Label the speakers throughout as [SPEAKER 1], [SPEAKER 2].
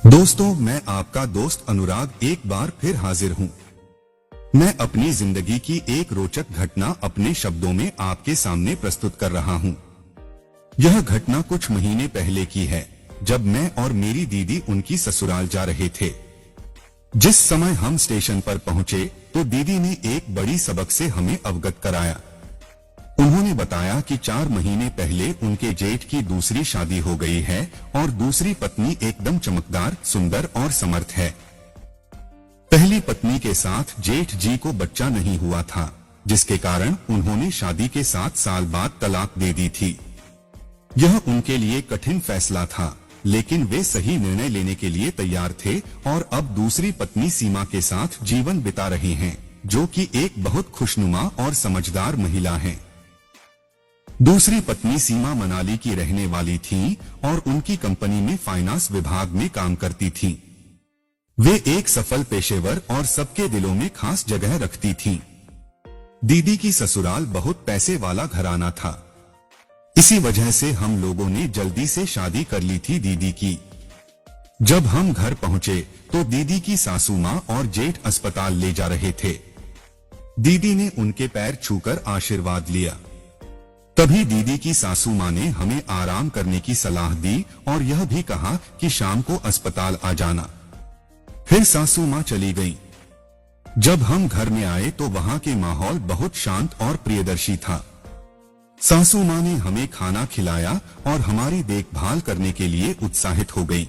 [SPEAKER 1] दोस्तों, मैं आपका दोस्त अनुराग एक बार फिर हाजिर हूँ। मैं अपनी जिंदगी की एक रोचक घटना अपने शब्दों में आपके सामने प्रस्तुत कर रहा हूँ। यह घटना कुछ महीने पहले की है, जब मैं और मेरी दीदी उनकी ससुराल जा रहे थे। जिस समय हम स्टेशन पर पहुंचे तो दीदी ने एक बड़ी सबक से हमें अवगत कराया। उन्होंने बताया कि 4 महीने पहले उनके जेठ की दूसरी शादी हो गई है और दूसरी पत्नी एकदम चमकदार, सुंदर और समर्थ है। पहली पत्नी के साथ जेठ जी को बच्चा नहीं हुआ था, जिसके कारण उन्होंने शादी के 7 साल बाद तलाक दे दी थी। यह उनके लिए कठिन फैसला था, लेकिन वे सही निर्णय लेने के लिए तैयार थे और अब दूसरी पत्नी सीमा के साथ जीवन बिता रहे हैं, जो कि एक बहुत खुशनुमा और समझदार महिला है। दूसरी पत्नी सीमा मनाली की रहने वाली थी और उनकी कंपनी में फाइनेंस विभाग में काम करती थी। वे एक सफल पेशेवर और सबके दिलों में खास जगह रखती थी। दीदी की ससुराल बहुत पैसे वाला घराना था। इसी वजह से हम लोगों ने जल्दी से शादी कर ली थी दीदी की। जब हम घर पहुंचे तो दीदी की सासू माँ और जेठ अस्पताल ले जा रहे थे। दीदी ने उनके पैर छूकर आशीर्वाद लिया। तभी दीदी की सासू माँ ने हमें आराम करने की सलाह दी और यह भी कहा कि शाम को अस्पताल आ जाना। फिर सासू माँ चली गई। जब हम घर में आए तो वहाँ के माहौल बहुत शांत और प्रियदर्शी था। सासू माँ ने हमें खाना खिलाया और हमारी देखभाल करने के लिए उत्साहित हो गई।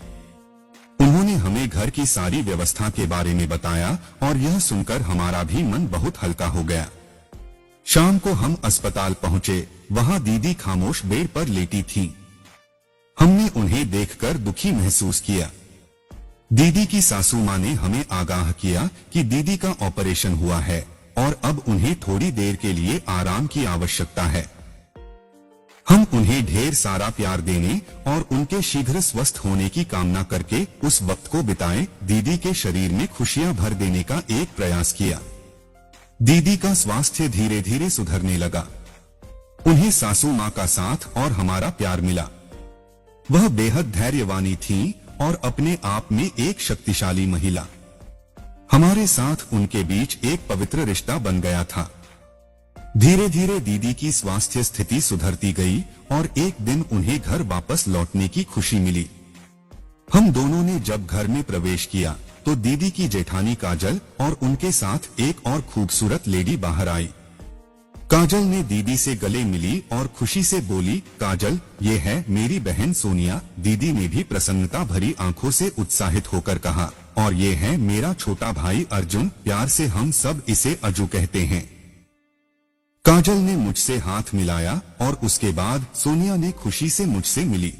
[SPEAKER 1] उन्होंने हमें घर की सारी व्यवस्था के बारे में बताया और यह सुनकर हमारा भी मन बहुत हल्का हो गया। शाम को हम अस्पताल पहुंचे। वहां दीदी खामोश बेड पर लेटी थीं। हमने उन्हें देखकर दुखी महसूस किया। दीदी की सासू माँ ने हमें आगाह किया कि दीदी का ऑपरेशन हुआ है और अब उन्हें थोड़ी देर के लिए आराम की आवश्यकता है। हम उन्हें ढेर सारा प्यार देने और उनके शीघ्र स्वस्थ होने की कामना करके उस वक्त को बिताएं, दीदी के शरीर में खुशियां भर देने का एक प्रयास किया। दीदी का स्वास्थ्य धीरे धीरे सुधरने लगा। उन्हें सासू माँ का साथ और हमारा प्यार मिला। वह बेहद धैर्यवानी थी और अपने आप में एक शक्तिशाली महिला। हमारे साथ उनके बीच एक पवित्र रिश्ता बन गया था। धीरे धीरे दीदी की स्वास्थ्य स्थिति सुधरती गई और एक दिन उन्हें घर वापस लौटने की खुशी मिली। हम दोनों ने जब घर में प्रवेश किया तो दीदी की जेठानी काजल और उनके साथ एक और खूबसूरत लेडी बाहर आई। काजल ने दीदी से गले मिली और खुशी से बोली, काजल, ये है मेरी बहन सोनिया। दीदी ने भी प्रसन्नता भरी आंखों से उत्साहित होकर कहा, और ये है मेरा छोटा भाई अर्जुन, प्यार से हम सब इसे अजू कहते हैं। काजल ने मुझसे हाथ मिलाया और उसके बाद सोनिया ने खुशी से मुझसे मिली।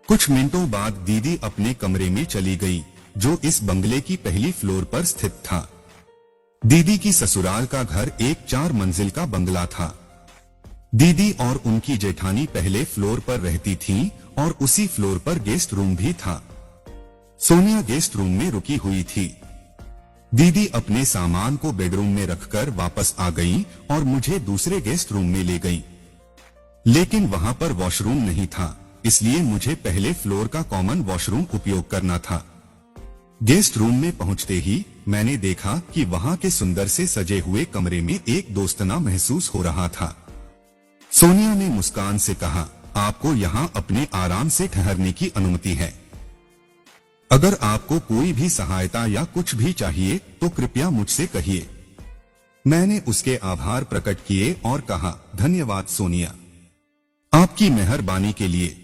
[SPEAKER 1] कुछ मिनटों बाद दीदी अपने कमरे में चली गई, जो इस बंगले की पहली फ्लोर पर स्थित था। दीदी की ससुराल का घर एक 4 मंजिल का बंगला था। दीदी और उनकी जेठानी पहले फ्लोर पर रहती थीं और उसी फ्लोर पर गेस्ट रूम भी था। सोनिया गेस्ट रूम में रुकी हुई थी। दीदी अपने सामान को बेडरूम में रखकर वापस आ गई और मुझे दूसरे गेस्ट रूम में ले गई। लेकिन वहां पर वॉशरूम नहीं था, इसलिए मुझे पहले फ्लोर का कॉमन वॉशरूम उपयोग करना था। गेस्ट रूम में पहुंचते ही मैंने देखा कि वहां के सुंदर से सजे हुए कमरे में एक दोस्तना महसूस हो रहा था। सोनिया ने मुस्कान से कहा, आपको यहां अपने आराम से ठहरने की अनुमति है। अगर आपको कोई भी सहायता या कुछ भी चाहिए तो कृपया मुझसे कहिए। मैंने उसके आभार प्रकट किए और कहा, धन्यवाद सोनिया, आपकी मेहरबानी के लिए।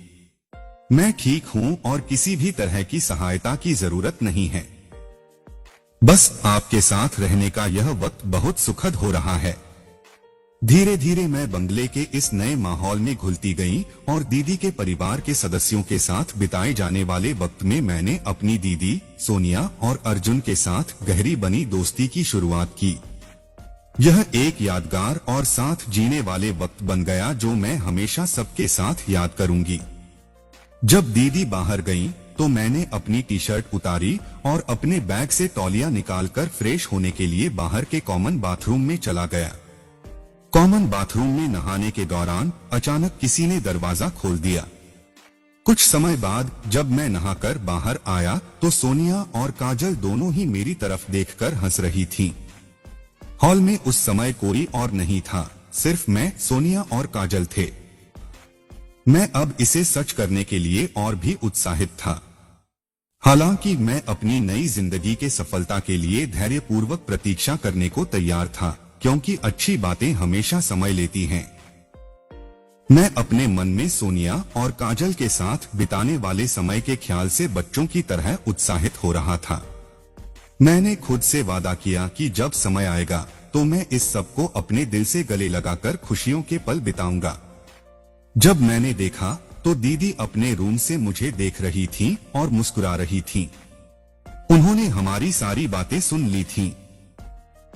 [SPEAKER 1] मैं ठीक हूं और किसी भी तरह की सहायता की जरूरत नहीं है। बस आपके साथ रहने का यह वक्त बहुत सुखद हो रहा है। धीरे धीरे मैं बंगले के इस नए माहौल में घुलती गई और दीदी के परिवार के सदस्यों के साथ बिताए जाने वाले वक्त में मैंने अपनी दीदी सोनिया और अर्जुन के साथ गहरी बनी दोस्ती की शुरुआत की। यह एक यादगार और साथ जीने वाले वक्त बन गया, जो मैं हमेशा सबके साथ याद करूंगी। जब दीदी बाहर गईं, तो मैंने अपनी टी शर्ट उतारी और अपने बैग से तौलिया निकालकर फ्रेश होने के लिए बाहर के कॉमन बाथरूम में चला गया। कॉमन बाथरूम में नहाने के दौरान अचानक किसी ने दरवाजा खोल दिया। कुछ समय बाद जब मैं नहाकर बाहर आया तो सोनिया और काजल दोनों ही मेरी तरफ देखकर हंस रही थीं। हॉल में उस समय कोई और नहीं था, सिर्फ मैं, सोनिया और काजल थे। मैं अब इसे सच करने के लिए और भी उत्साहित था। हालांकि मैं अपनी नई जिंदगी के सफलता के लिए धैर्यपूर्वक प्रतीक्षा करने को तैयार था, क्योंकि अच्छी बातें हमेशा समय लेती हैं। मैं अपने मन में सोनिया और काजल के साथ बिताने वाले समय के ख्याल से बच्चों की तरह उत्साहित हो रहा था। मैंने खुद से वादा किया कि जब समय आएगा तो मैं इस सब को अपने दिल से गले लगाकर खुशियों के पल बिताऊंगा। जब मैंने देखा तो दीदी अपने रूम से मुझे देख रही थी और मुस्कुरा रही थी। उन्होंने हमारी सारी बातें सुन ली थीं।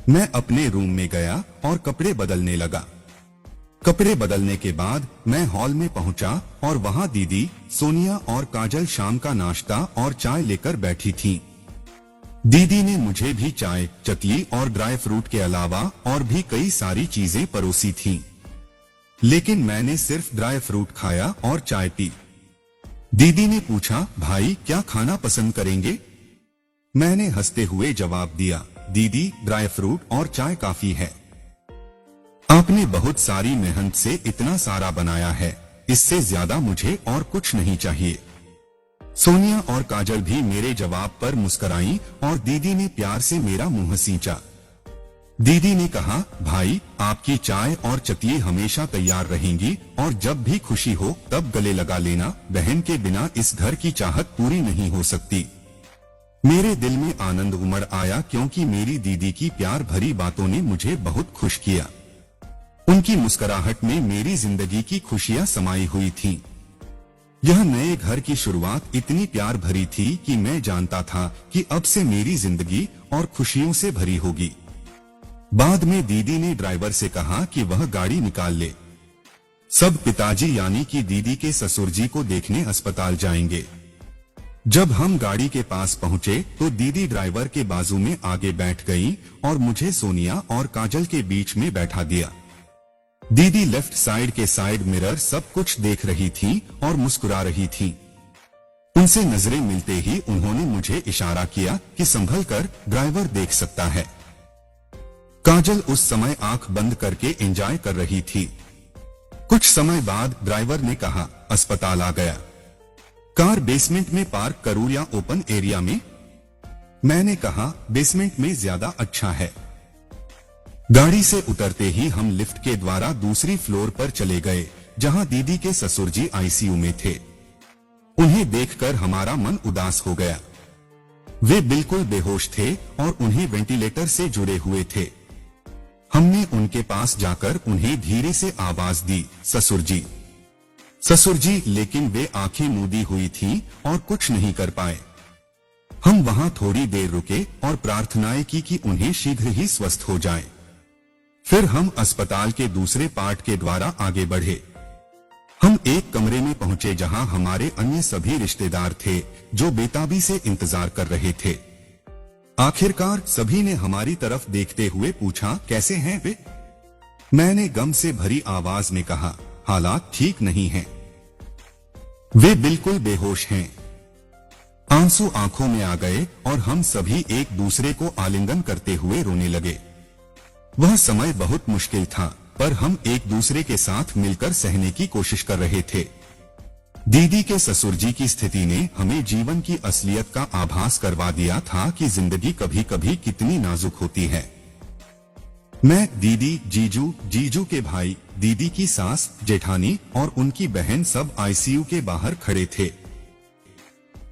[SPEAKER 1] मैं अपने रूम में गया और कपड़े बदलने लगा। कपड़े बदलने के बाद मैं हॉल में पहुंचा और वहां दीदी, सोनिया और काजल शाम का नाश्ता और चाय लेकर बैठी थीं। दीदी ने मुझे भी चाय, चकली और ड्राई फ्रूट के अलावा और भी कई सारी चीजें परोसी थीं। लेकिन मैंने सिर्फ ड्राई फ्रूट खाया और चाय पी। दीदी ने पूछा, भाई क्या खाना पसंद करेंगे? मैंने हंसते हुए जवाब दिया, दीदी ड्राई फ्रूट और चाय काफी है। आपने बहुत सारी मेहनत से इतना सारा बनाया है, इससे ज्यादा मुझे और कुछ नहीं चाहिए। सोनिया और काजल भी मेरे जवाब पर मुस्कुराईं और दीदी ने प्यार से मेरा मुंह सींचा। दीदी ने कहा, भाई आपकी चाय और चकली हमेशा तैयार रहेंगी और जब भी खुशी हो तब गले लगा लेना। बहन के बिना इस घर की चाहत पूरी नहीं हो सकती। मेरे दिल में आनंद उमड़ आया क्योंकि मेरी दीदी की प्यार भरी बातों ने मुझे बहुत खुश किया। उनकी मुस्कुराहट में मेरी जिंदगी की खुशियां समाई हुई थीं। यह नए घर की शुरुआत इतनी प्यार भरी थी कि मैं जानता था कि अब से मेरी जिंदगी और खुशियों से भरी होगी। बाद में दीदी ने ड्राइवर से कहा कि वह गाड़ी निकाल ले। सब पिताजी यानी कि दीदी के ससुर जी को देखने अस्पताल जाएंगे। जब हम गाड़ी के पास पहुंचे तो दीदी ड्राइवर के बाजू में आगे बैठ गई और मुझे सोनिया और काजल के बीच में बैठा दिया। दीदी लेफ्ट साइड के साइड मिरर सब कुछ देख रही थी और मुस्कुरा रही थी। उनसे नजरें मिलते ही उन्होंने मुझे इशारा किया कि संभल कर, ड्राइवर देख सकता है। काजल उस समय आंख बंद करके एंजॉय कर रही थी। कुछ समय बाद ड्राइवर ने कहा, अस्पताल आ गया। कार बेसमेंट में पार्क करूं या ओपन एरिया में? मैंने कहा, बेसमेंट में ज्यादा अच्छा है। गाड़ी से उतरते ही हम लिफ्ट के द्वारा दूसरी फ्लोर पर चले गए, जहां दीदी के ससुर जी आईसीयू में थे। उन्हें देखकर हमारा मन उदास हो गया। वे बिल्कुल बेहोश थे और उन्हें वेंटिलेटर से जुड़े हुए थे। हमने उनके पास जाकर उन्हें धीरे से आवाज दी, ससुर जी, ससुर जी, लेकिन वे आंखें मूंदी हुई थीं और कुछ नहीं कर पाए। हम वहां थोड़ी देर रुके और प्रार्थनाएं की कि उन्हें शीघ्र ही स्वस्थ हो जाए। फिर हम अस्पताल के दूसरे पार्ट के द्वारा आगे बढ़े। हम एक कमरे में पहुंचे जहां हमारे अन्य सभी रिश्तेदार थे जो बेताबी से इंतजार कर रहे थे। आखिरकार सभी ने हमारी तरफ देखते हुए पूछा, कैसे हैं वे? मैंने गम से भरी आवाज में कहा, हालात ठीक नहीं हैं। वे बिल्कुल बेहोश हैं। आंसू आंखों में आ गए और हम सभी एक दूसरे को आलिंगन करते हुए रोने लगे। वह समय बहुत मुश्किल था, पर हम एक दूसरे के साथ मिलकर सहने की कोशिश कर रहे थे। दीदी के ससुर जी की स्थिति ने हमें जीवन की असलियत का आभास करवा दिया था कि जिंदगी कभी कभी कितनी नाजुक होती है। मैं, दीदी, जीजू, जीजू के भाई, दीदी की सास, जेठानी और उनकी बहन सब आईसीयू के बाहर खड़े थे।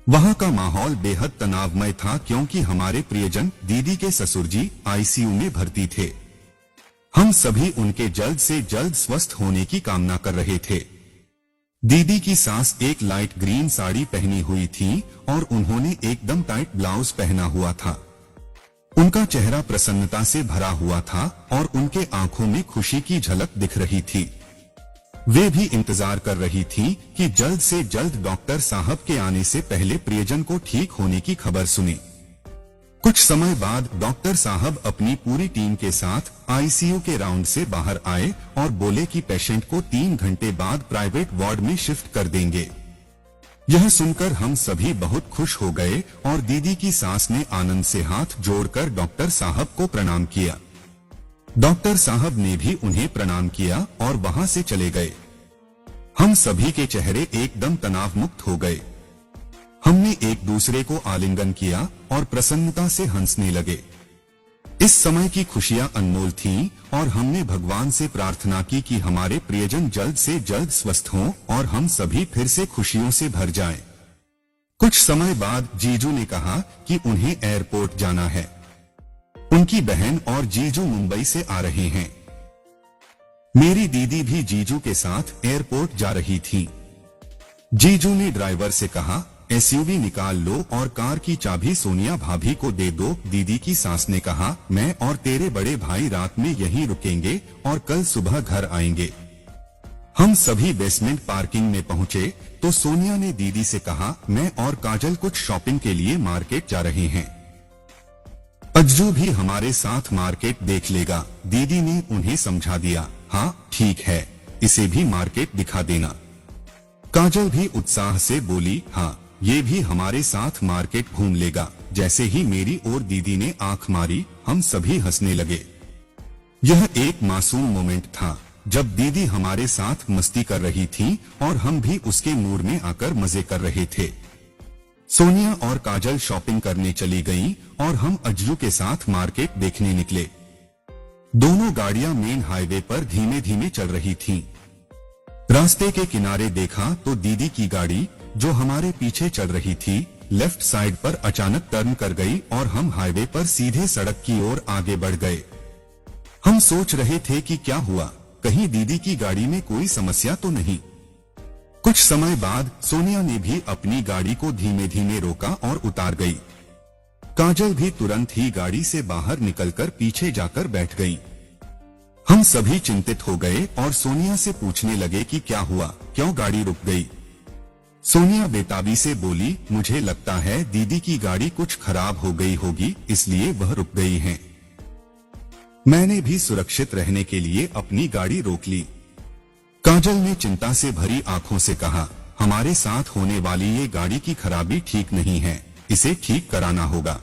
[SPEAKER 1] वहां का माहौल बेहद तनावमय था क्योंकि हमारे प्रियजन दीदी के ससुर जी आईसीयू में भर्ती थे। हम सभी उनके जल्द से जल्द स्वस्थ होने की कामना कर रहे थे। दीदी की सास एक लाइट ग्रीन साड़ी पहनी हुई थी और उन्होंने एकदम टाइट ब्लाउज पहना हुआ था। उनका चेहरा प्रसन्नता से भरा हुआ था और उनके आंखों में खुशी की झलक दिख रही थी। वे भी इंतजार कर रही थी कि जल्द से जल्द डॉक्टर साहब के आने से पहले प्रियजन को ठीक होने की खबर सुने। कुछ समय बाद डॉक्टर साहब अपनी पूरी टीम के साथ आईसीयू के राउंड से बाहर आए और बोले कि पेशेंट को 3 घंटे बाद प्राइवेट वार्ड में शिफ्ट कर देंगे। यह सुनकर हम सभी बहुत खुश हो गए और दीदी की सास ने आनंद से हाथ जोड़कर डॉक्टर साहब को प्रणाम किया। डॉक्टर साहब ने भी उन्हें प्रणाम किया और वहां से चले गए। हम सभी के चेहरे एकदम तनाव मुक्त हो गए। हमने एक दूसरे को आलिंगन किया और प्रसन्नता से हंसने लगे। इस समय की खुशियां अनमोल थीं और हमने भगवान से प्रार्थना की कि हमारे प्रियजन जल्द से जल्द स्वस्थ हों और हम सभी फिर से खुशियों से भर जाएं। कुछ समय बाद जीजू ने कहा कि उन्हें एयरपोर्ट जाना है। उनकी बहन और जीजू मुंबई से आ रहे हैं। मेरी दीदी भी जीजू के साथ एयरपोर्ट जा रही थी। जीजू ने ड्राइवर से कहा, एसयूवी निकाल लो और कार की चाबी सोनिया भाभी को दे दो। दीदी की सास ने कहा, मैं और तेरे बड़े भाई रात में यहीं रुकेंगे और कल सुबह घर आएंगे। हम सभी बेसमेंट पार्किंग में पहुंचे तो सोनिया ने दीदी से कहा, मैं और काजल कुछ शॉपिंग के लिए मार्केट जा रहे हैं। अज्जू भी हमारे साथ मार्केट देख लेगा। दीदी ने उन्हें समझा दिया, हाँ ठीक है, इसे भी मार्केट दिखा देना। काजल भी उत्साह से बोली, हाँ ये भी हमारे साथ मार्केट घूम लेगा। जैसे ही मेरी और दीदी ने आंख मारी, हम सभी हंसने लगे। यह एक मासूम मोमेंट था जब दीदी हमारे साथ मस्ती कर रही थी और हम भी उसके मूड में आकर मजे कर रहे थे। सोनिया और काजल शॉपिंग करने चली गईं और हम अज्जू के साथ मार्केट देखने निकले। दोनों गाड़ियां मेन हाईवे पर धीमे धीमे चल रही थीं। रास्ते के किनारे देखा तो दीदी की गाड़ी जो हमारे पीछे चल रही थी लेफ्ट साइड पर अचानक टर्न कर गई और हम हाईवे पर सीधे सड़क की ओर आगे बढ़ गए। हम सोच रहे थे कि क्या हुआ, कहीं दीदी की गाड़ी में कोई समस्या तो नहीं। कुछ समय बाद सोनिया ने भी अपनी गाड़ी को धीमे धीमे रोका और उतार गई। काजल भी तुरंत ही गाड़ी से बाहर निकलकर पीछे जाकर बैठ गई। हम सभी चिंतित हो गए और सोनिया से पूछने लगे कि क्या हुआ, क्यों गाड़ी रुक गई। सोनिया बेताबी से बोली, मुझे लगता है दीदी की गाड़ी कुछ खराब हो गई होगी, इसलिए वह रुक गई हैं। मैंने भी सुरक्षित रहने के लिए अपनी गाड़ी रोक ली। काजल ने चिंता से भरी आंखों से कहा, हमारे साथ होने वाली ये गाड़ी की खराबी ठीक नहीं है, इसे ठीक कराना होगा।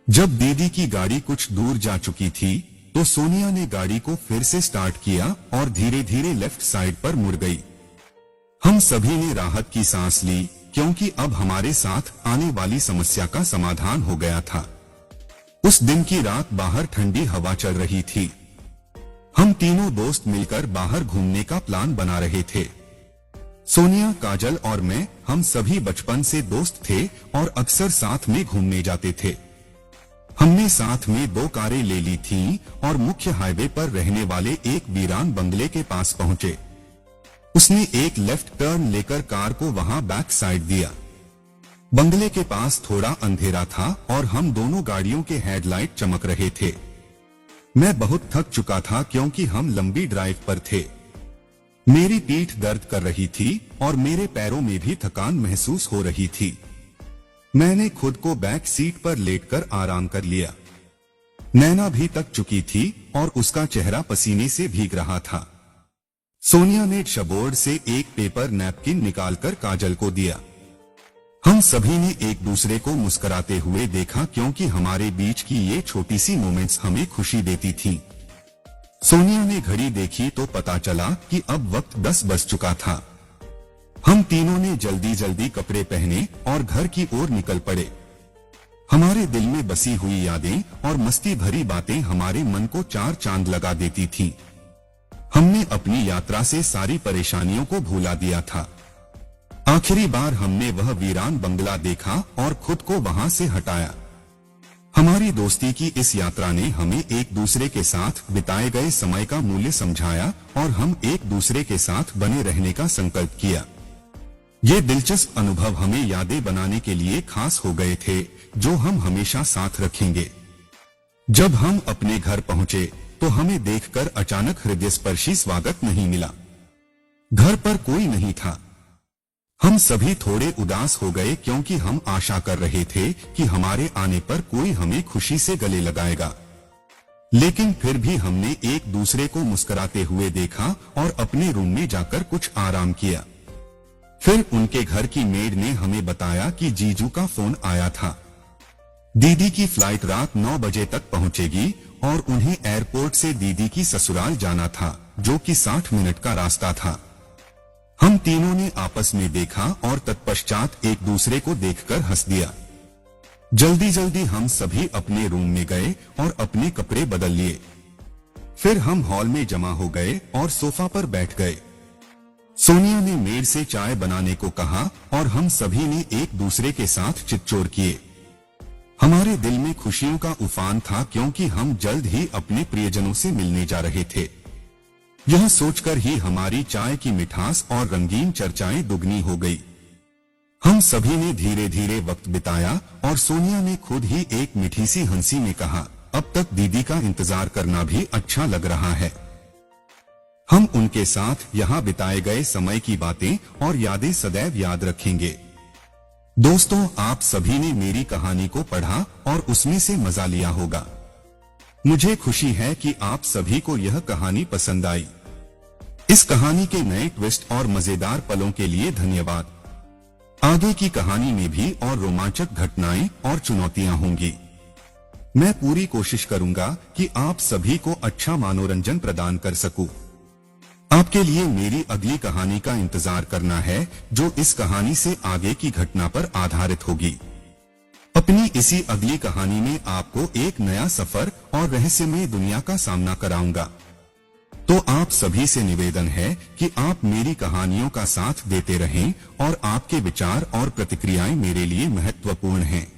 [SPEAKER 1] जब दीदी की गाड़ी कुछ दूर जा चुकी थी तो सोनिया ने गाड़ी को फिर से स्टार्ट किया और धीरे धीरे लेफ्ट साइड पर मुड़ गई। हम सभी ने राहत की सांस ली क्योंकि अब हमारे साथ आने वाली समस्या का समाधान हो गया था। उस दिन की रात बाहर ठंडी हवा चल रही थी। हम तीनों दोस्त मिलकर बाहर घूमने का प्लान बना रहे थे। सोनिया, काजल और मैं, हम सभी बचपन से दोस्त थे और अक्सर साथ में घूमने जाते थे। हमने साथ में 2 कारें ले ली थीं और मुख्य हाईवे पर रहने वाले एक वीरान बंगले के पास पहुंचे। उसने एक लेफ्ट टर्न लेकर कार को वहां बैक साइड दिया। बंगले के पास थोड़ा अंधेरा था और हम दोनों गाड़ियों के हेडलाइट चमक रहे थे। मैं बहुत थक चुका था क्योंकि हम लंबी ड्राइव पर थे। मेरी पीठ दर्द कर रही थी और मेरे पैरों में भी थकान महसूस हो रही थी। मैंने खुद को बैक सीट पर लेटकर आराम कर लिया। नैना भी थक चुकी थी और उसका चेहरा पसीने से भीग रहा था। सोनिया ने डैशबोर्ड से एक पेपर नैपकिन निकालकर काजल को दिया। हम सभी ने एक दूसरे को मुस्कुराते हुए देखा क्योंकि हमारे बीच की ये छोटी सी मोमेंट्स हमें खुशी देती थीं। सोनिया ने घड़ी देखी तो पता चला कि अब वक्त 10 बज चुका था। हम तीनों ने जल्दी जल्दी कपड़े पहने और घर की ओर निकल पड़े। हमारे दिल में बसी हुई यादें और मस्ती भरी बातें हमारे मन को 4 चांद लगा देती थीं। हमने अपनी यात्रा से सारी परेशानियों को भुला दिया था। आखिरी बार हमने वह वीरान बंगला देखा और खुद को वहां से हटाया। हमारी दोस्ती की इस यात्रा ने हमें एक दूसरे के साथ बिताए गए समय का मूल्य समझाया और हम एक दूसरे के साथ बने रहने का संकल्प किया। ये दिलचस्प अनुभव हमें यादें बनाने के लिए खास हो गए थे, जो हम हमेशा साथ रखेंगे। जब हम अपने घर पहुंचे तो हमें देखकर अचानक हृदयस्पर्शी स्वागत नहीं मिला। घर पर कोई नहीं था। हम सभी थोड़े उदास हो गए क्योंकि हम आशा कर रहे थे कि हमारे आने पर कोई हमें खुशी से गले लगाएगा। लेकिन फिर भी हमने एक दूसरे को मुस्कुराते हुए देखा और अपने रूम में जाकर कुछ आराम किया। फिर उनके घर की मेड ने हमें बताया कि जीजू का फोन आया था। दीदी की फ्लाइट रात 9 बजे तक पहुंचेगी और उन्हें एयरपोर्ट से दीदी की ससुराल जाना था, जो कि 60 मिनट का रास्ता था। हम तीनों ने आपस में देखा और तत्पश्चात एक दूसरे को देखकर हंस दिया। जल्दी जल्दी हम सभी अपने रूम में गए और अपने कपड़े बदल लिए। फिर हम हॉल में जमा हो गए और सोफा पर बैठ गए। सोनिया ने मेड से चाय बनाने को कहा और हम सभी ने एक दूसरे के साथ चितचोर किए। हमारे दिल में खुशियों का उफान था, क्योंकि हम जल्द ही अपने प्रियजनों से मिलने जा रहे थे। यह सोचकर ही हमारी चाय की मिठास और रंगीन चर्चाएं दुगनी हो गई। हम सभी ने धीरे धीरे वक्त बिताया और सोनिया ने खुद ही एक मीठी सी हंसी में कहा, अब तक दीदी का इंतजार करना भी अच्छा लग रहा है। हम उनके साथ यहाँ बिताए गए समय की बातें और यादें सदैव याद रखेंगे। दोस्तों, आप सभी ने मेरी कहानी को पढ़ा और उसमें से मजा लिया होगा। मुझे खुशी है कि आप सभी को यह कहानी पसंद आई। इस कहानी के नए ट्विस्ट और मजेदार पलों के लिए धन्यवाद। आगे की कहानी में भी और रोमांचक घटनाएं और चुनौतियां होंगी। मैं पूरी कोशिश करूंगा कि आप सभी को अच्छा मनोरंजन प्रदान कर सकूं। आपके लिए मेरी अगली कहानी का इंतजार करना है, जो इस कहानी से आगे की घटना पर आधारित होगी। अपनी इसी अगली कहानी में आपको एक नया सफर और रहस्यमय दुनिया का सामना कराऊंगा। तो आप सभी से निवेदन है कि आप मेरी कहानियों का साथ देते रहें और आपके विचार और प्रतिक्रियाएं मेरे लिए महत्वपूर्ण हैं।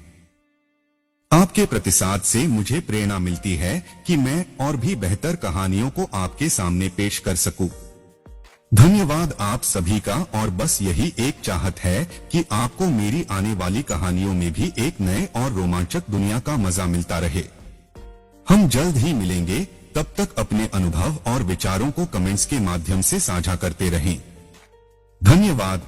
[SPEAKER 1] आपके प्रतिसाद से मुझे प्रेरणा मिलती है कि मैं और भी बेहतर कहानियों को आपके सामने पेश कर सकूं। धन्यवाद आप सभी का, और बस यही एक चाहत है कि आपको मेरी आने वाली कहानियों में भी एक नए और रोमांचक दुनिया का मजा मिलता रहे। हम जल्द ही मिलेंगे, तब तक अपने अनुभव और विचारों को कमेंट्स के माध्यम से साझा करते रहें। धन्यवाद।